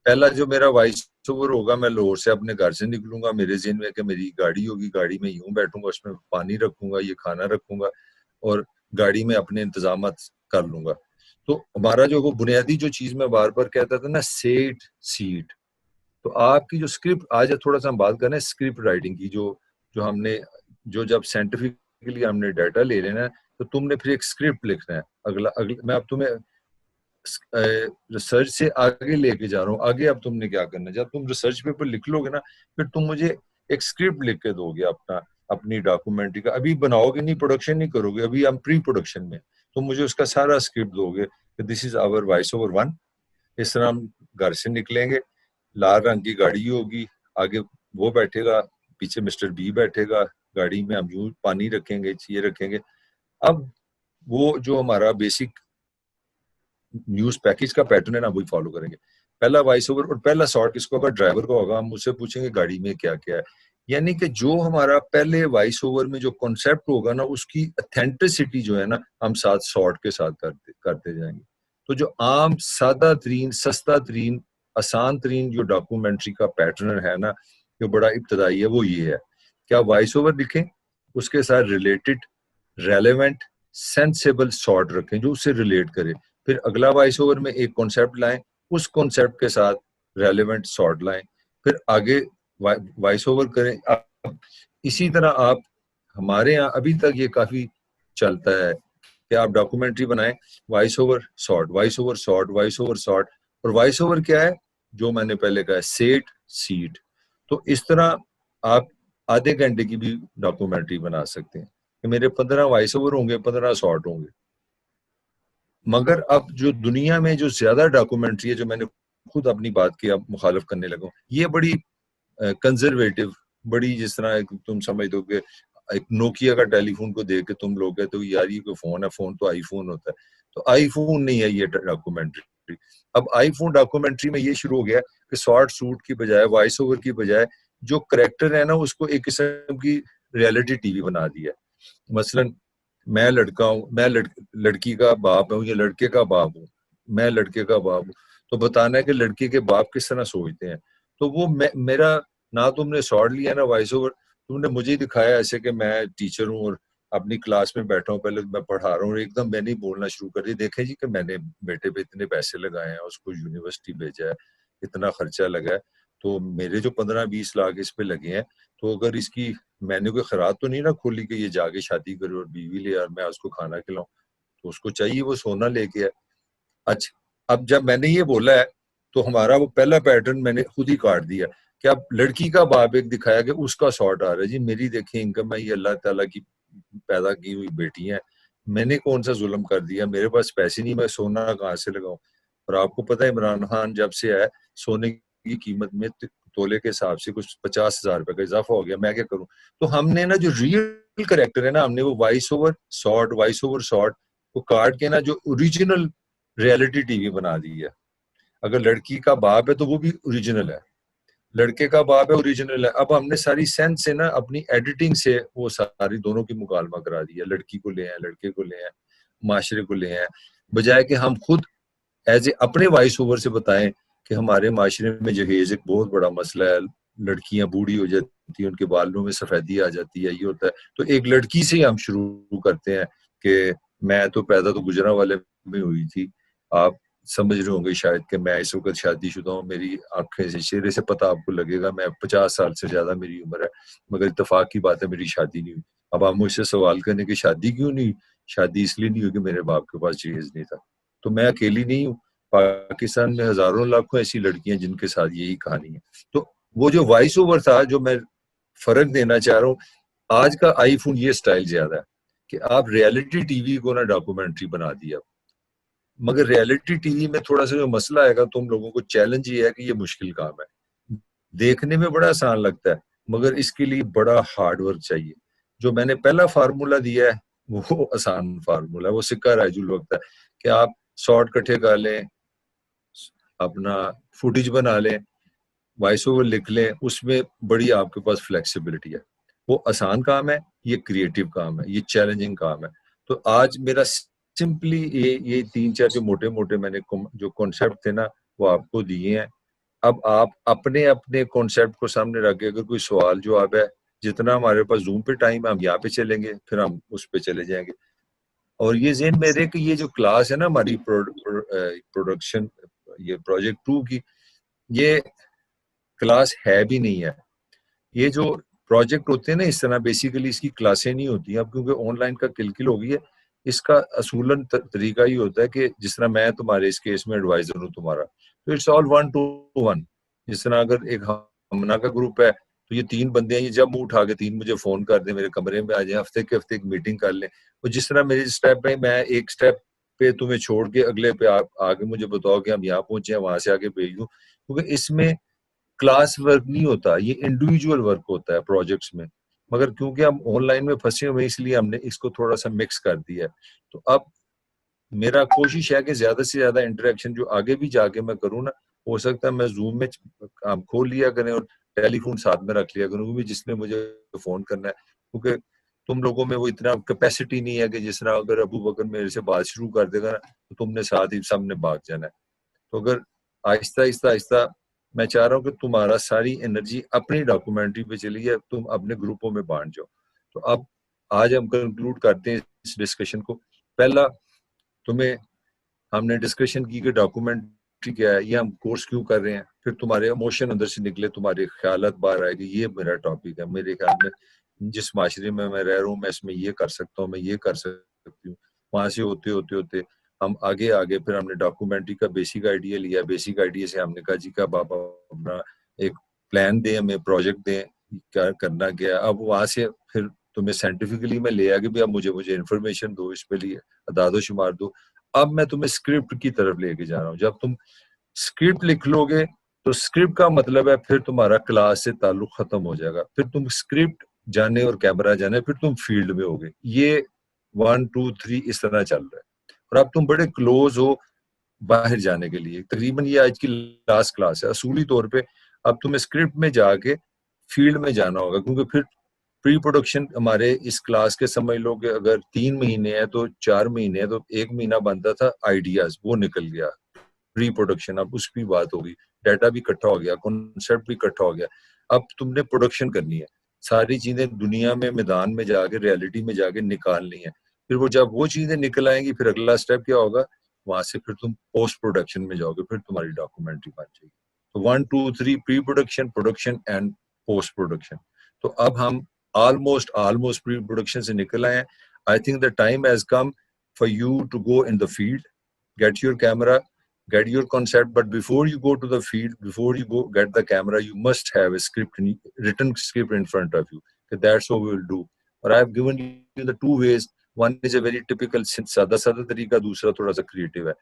پہلا جو میرا وائس اوور ہوگا، میں لاہور سے اپنے گھر سے نکلوں گا، میرے ذہن میں کہ میری گاڑی ہوگی، گاڑی میں یوں بیٹھوں گا، اس میں پانی رکھوں گا، یہ کھانا رکھوں گا، اور گاڑی میں اپنے انتظامات کر لوں گا. تو ہمارا جو وہ بنیادی جو چیز میں بار بار کہتا تھا نا، سیٹ. تو آپ کی جو اسکرپٹ، آج تھوڑا سا ہم بات کریں اسکرپٹ رائٹنگ کی، جو ہم نے جب سائنٹیفکلی ہم نے ڈیٹا لے لینا ہے، تو تم نے پھر ایک اسکرپٹ لکھنا ہے. اگلا میں اب تمہیں ریسرچ سے آگے لے کے جا رہا ہوں. آگے اب تم نے کیا کرنا ہے، جب تم ریسرچ پیپر لکھ لو گے نا، پھر تم مجھے ایک اسکرپٹ لکھ کے دو گے اپنی ڈاکومنٹری کا. ابھی بناؤ گے نہیں، پروڈکشن نہیں کرو گے، ابھی ہم پری پروڈکشن میں. تم مجھے اس کا سارا اسکرپٹ دو گے کہ دس از آور وائس اوور 1. اس طرح ہم گھر سے نکلیں گے، لال رنگ کی گاڑی ہوگی، آگے وہ بیٹھے گا، پیچھے مسٹر بی بیٹھے گا، گاڑی میں ہم یوں پانی رکھیں گے، یہ رکھیں گے. اب وہ جو ہمارا بیسک نیوز پیکج کا پیٹرن ہے نا، وہی فالو کریں گے. پہلا وائس اوور اور پہلا شارٹ کس کو ہوگا؟ ڈرائیور کو ہوگا. ہم مجھ سے پوچھیں گے گاڑی میں کیا کیا ہے. یعنی کہ جو ہمارا پہلے وائس اوور میں جو کانسیپٹ ہوگا نا، اس کی اتھینٹسٹی جو ہے نا، ہم ساتھ شارٹ کے ساتھ کرتے جائیں گے. تو جو عام سادہ ترین، سستا ترین، آسان ترین جو ڈاکومنٹری کا پیٹرن ہے نا، جو بڑا ابتدائی ہے، وہ یہ ہے کہ آپ وائس اوور لکھیں، اس کے ساتھ ریلیٹڈ، ریلیونٹ، سینسیبل شارٹ رکھیں جو اس سے ریلیٹ کرے. پھر اگلا وائس اوور میں ایک کانسیپٹ لائیں، اس کانسیپٹ کے ساتھ ریلیونٹ شارٹ لائیں، پھر آگے وائس اوور کریں. اسی طرح آپ، ہمارے ہاں ابھی تک یہ کافی چلتا ہے کہ آپ ڈاکومنٹری بنائیں، voice over short, voice over short, voice over short. اور وائس اوور کیا ہے؟ جو میں نے پہلے کہا ہے، سیٹ. تو اس طرح آپ آدھے گھنٹے کی بھی ڈاکومنٹری بنا سکتے ہیں کہ میرے 15 وائس اوور ہوں گے، 15 شارٹ ہوں گے. مگر اب جو دنیا میں جو زیادہ ڈاکومنٹری ہے، جو میں نے خود اپنی بات کی اب مخالف کرنے لگا ہوں، یہ بڑی کنزرویٹو، بڑی، جس طرح تم سمجھ دو کہ ایک نوکیا کا ٹیلی فون کو دیکھ کے تم لوگ کہتے ہو یار یہ کوئی فون ہے، فون تو آئی فون ہوتا ہے. تو آئی فون نہیں ہے یہ ڈاکومنٹری. اب آئی فون ڈاکومنٹری میں یہ شروع ہو گیا کہ شارٹ سوٹ کی بجائے، وائس اوور کی بجائے، جو کریکٹر ہے نا، اس کو ایک قسم کی ریالٹی ٹی وی بنا دیا. مثلاً میں لڑکا ہوں، میں لڑکی کا باپ ہوں یا لڑکے کا باپ ہوں، میں لڑکے کا باپ ہوں، تو بتانا ہے کہ لڑکی کے باپ کس طرح سوچتے ہیں. تو وہ میرا نہ تم نے شارٹ لیا نا وائس اوور، تم نے مجھے دکھایا ایسے کہ میں ٹیچر ہوں اور اپنی کلاس میں بیٹھا ہوں، پہلے میں پڑھا رہا ہوں اور ایک دم میں نہیں بولنا شروع کر دی. دیکھیں جی کہ میں نے بیٹے پہ اتنے پیسے لگائے ہیں، اس کو یونیورسٹی بھیجا ہے، اتنا خرچہ لگا ہے، تو میرے جو 15-20 لاکھ اس پہ لگے ہیں، تو اگر اس کی میں نے کوئی خراب تو نہیں نہ کھولی کہ یہ جا کے شادی کرے اور بیوی لے اور میں اس کو کھانا کھلاؤں. تو اس کو چاہیے وہ سونا لے کے ہے. اچھا، اب جب میں نے یہ بولا ہے تو ہمارا وہ پہلا پیٹرن میں نے خود ہی کاٹ دیا کہ اب لڑکی کا باپ ایک دکھایا کہ اس کا شارٹ آ رہا ہے. جی میری دیکھیں انکم ہے، یہ اللہ تعالیٰ کی پیدا کی ہوئی بیٹی ہیں، میں نے کون سا ظلم کر دیا، میرے پاس پیسے نہیں، میں سونا کہاں سے لگاؤں. اور آپ کو پتہ ہے عمران خان جب سے ہے، سونے کی قیمت میں تولے کے حساب سے کچھ 50,000 روپے کا اضافہ ہو گیا. میں کیا کروں؟ تو ہم نے نا جو ریئل کریکٹر ہے نا، ہم نے وہ وائس اوور شارٹ کو کاٹ کے نا جو اوریجنل ریالٹی ٹی وی بنا دی ہے. اگر لڑکی کا باپ ہے تو وہ بھی اوریجنل ہے، لڑکے کا باپ ہے اوریجنل ہے. اب ہم نے ساری سینس سے نا اپنی ایڈیٹنگ سے وہ ساری دونوں کی مکالمہ کرا دیا. لڑکی کو لے ہیں، لڑکے کو لے ہیں، معاشرے کو لے ہیں، بجائے کہ ہم خود ایز اے اپنے وائس اوور سے بتائیں کہ ہمارے معاشرے میں جہیز ایک بہت بڑا مسئلہ ہے، لڑکیاں بوڑھی ہو جاتی ہیں، ان کے بالوں میں سفیدی آ جاتی ہے، یہ ہوتا ہے. تو ایک لڑکی سے ہی ہم شروع کرتے ہیں کہ میں تو پیدا تو گجرا والے میں ہوئی تھی، آپ سمجھ رہے ہوں گے شاید کہ میں اس وقت شادی شدہ ہوں، میری آنکھیں سے چہرے سے پتہ آپ کو لگے گا میں 50 سال سے زیادہ میری عمر ہے، مگر اتفاق کی بات ہے میری شادی نہیں ہوئی. اب آپ مجھ سے سوال کرنے کہ شادی کیوں نہیں؟ شادی اس لیے نہیں ہوئی کہ میرے باپ کے پاس جہیز نہیں تھا. تو میں اکیلی نہیں ہوں، پاکستان میں ہزاروں لاکھوں ایسی لڑکیاں جن کے ساتھ یہی کہانی ہے. تو وہ جو وائس اوور تھا، جو میں فرق دینا چاہ رہا ہوں، آج کا آئی فون یہ سٹائل زیادہ ہے کہ آپ ریالٹی ٹی وی کو نا ڈاکومنٹری بنا دیا. مگر ریالٹی ٹی وی میں تھوڑا سا جو مسئلہ آئے گا تم لوگوں کو، چیلنج یہ ہے کہ یہ مشکل کام ہے. دیکھنے میں بڑا آسان لگتا ہے مگر اس کے لیے بڑا ہارڈ ورک چاہیے. جو میں نے پہلا فارمولا دیا ہے وہ آسان فارمولا ہے، وہ سکہ رائج الوقت ہے کہ آپ شارٹ کٹھے کر لیں، اپنا فوٹیج بنا لیں، وائس اوور لکھ لیں، اس میں بڑی آپ کے پاس فلیکسیبلٹی ہے. وہ آسان کام ہے، یہ کریٹیو کام ہے، یہ چیلنجنگ کام ہے. تو آج میرا سمپلی یہ 3-4 جو موٹے میں نے جو کانسیپٹ تھے نا وہ آپ کو دیے ہیں. اب آپ اپنے اپنے کانسیپٹ کو سامنے رکھ کے اگر کوئی سوال جواب ہے، جتنا ہمارے پاس زوم پہ ٹائم ہے ہم یہاں پہ چلیں گے، پھر ہم اس پہ چلے جائیں گے. اور یہ ذہن میں رہے کہ یہ جو کلاس ہے نا ہماری پروڈکشن، یہ پروجیکٹ 2 کی، یہ کلاس ہے بھی نہیں ہے. یہ جو پروجیکٹ ہوتے ہیں نا اس طرح بیسیکلی اس کی کلاسیں نہیں ہوتی ہیں اب، کیونکہ آن لائن کا کلکل ہو گئی ہے. اس کا اصولاً طریقہ یہ ہوتا ہے کہ جس طرح میں تمہارے اس کیس میں ایڈوائزر ہوں تمہارا، تو اٹس آل 1 to 1. جس طرح اگر ایک ہمنا کا گروپ ہے تو یہ 3 بندے ہیں، یہ جب منہ اٹھا کے 3 مجھے فون کر دیں، میرے کمرے میں آ جائیں، ہفتے کے ہفتے ایک میٹنگ کر لیں. اور جس طرح میری اسٹیپ پہ میں ایک اسٹیپ پہ تمہیں چھوڑ کے اگلے پہ آگے مجھے بتاؤ کہ ہم یہاں پہنچے ہیں، وہاں سے آگے بھیج دوں، کیونکہ اس میں کلاس ورک نہیں ہوتا، یہ انڈیویجول ورک ہوتا ہے پروجیکٹس میں. مگر کیونکہ ہم آن لائن میں پھنسے ہوئے اس لیے ہم نے اس کو تھوڑا سا مکس کر دیا ہے. تو اب میرا کوشش ہے کہ زیادہ سے زیادہ انٹریکشن جو آگے بھی جا کے میں کروں نا، ہو سکتا ہے میں زوم میں ہم کھول لیا کریں اور ٹیلی فون ساتھ میں رکھ لیا کروں بھی جس نے مجھے فون کرنا ہے. کیونکہ تم لوگوں میں وہ اتنا کیپیسٹی نہیں ہے کہ جس طرح اگر ابو بکر میرے سے بات شروع کر دے گا نا تو تم نے ساتھ ہی سب نے بھاگ جانا ہے. تو اگر آہستہ آہستہ آہستہ میں چاہ رہا ہوں کہ تمہارا ساری انرجی اپنی ڈاکومنٹری پہ چلی ہے، تم اپنے گروپوں میں بانٹ جاؤ. تو اب آج ہم کنکلوڈ کرتے ہیں اس ڈسکشن کو. پہلا تمہیں ہم نے ڈسکشن کی کہ ڈاکومنٹری کیا ہے، یہ ہم کورس کیوں کر رہے ہیں، پھر تمہارے ایموشن اندر سے نکلے، تمہارے خیالات باہر آئے کہ یہ میرا ٹاپک ہے، میرے خیال میں جس معاشرے میں میں رہ رہا ہوں میں اس میں یہ کر سکتا ہوں، میں یہ کر سکتی ہوں. وہاں سے ہوتے ہوتے ہوتے ہم آگے پھر ہم نے ڈاکومنٹری کا بیسک آئیڈیا لیا. بیسک آئیڈیا سے ہم نے کہا جی کا بابا اپنا ایک پلان دیں، ہمیں پروجیکٹ دیں، کیا کرنا کیا. اب وہاں سے پھر تمہیں سائنٹیفکلی میں لے آ کے بھی اب مجھے انفارمیشن دو، اس پہ لیے اعداد و شمار دو. اب میں تمہیں اسکرپٹ کی طرف لے کے جا رہا ہوں. جب تم اسکرپٹ لکھ لو گے تو اسکرپٹ کا مطلب ہے پھر تمہارا کلاس سے تعلق ختم ہو جائے گا. پھر تم اسکرپٹ جانے اور کیمرہ جانے، پھر تم فیلڈ میں ہوگے. یہ 1 2 3 اس طرح چل رہا ہے. اور اب تم بڑے کلوز ہو باہر جانے کے لیے. تقریباً یہ آج کی لاسٹ کلاس ہے. اصولی طور پہ اب تمہیں اسکرپٹ میں جا کے فیلڈ میں جانا ہوگا، کیونکہ پھر پری پروڈکشن ہمارے اس کلاس کے سمجھ لو کہ اگر 3 مہینے ہیں تو 4 مہینے ہیں، تو 1 مہینہ بنتا تھا آئیڈیاز، وہ نکل گیا. پری پروڈکشن اب اس کی بات ہوگی، ڈیٹا بھی اکٹھا ہو گیا، کانسیپٹ بھی اکٹھا ہو گیا. اب تم نے پروڈکشن کرنی ہے، ساری چیزیں دنیا میں میدان میں جا کے ریالٹی میں جا کے نکالنی ہے. پھر وہ جب وہ چیزیں نکل آئیں گی، پھر اگلا اسٹیپ کیا ہوگا، وہاں سے پھر تم پوسٹ پروڈکشن میں جاؤ گے، پھر تمہاری ڈاکومنٹری بن جائے گی. تو 1 2 3 pre production, production and post production. تو اب ہم آلموسٹ پری پروڈکشن سے نکل آئے ہیں. I think the time has come for you to go in the field, get your camera, get your concept, but before you go to the field, before you go get the camera, you must have a written script in front of you. So that's what we will do. Or I have given you the 2 ways. One is a very typical سادہ طریقہ، دوسرا تھوڑا سا creative ہے.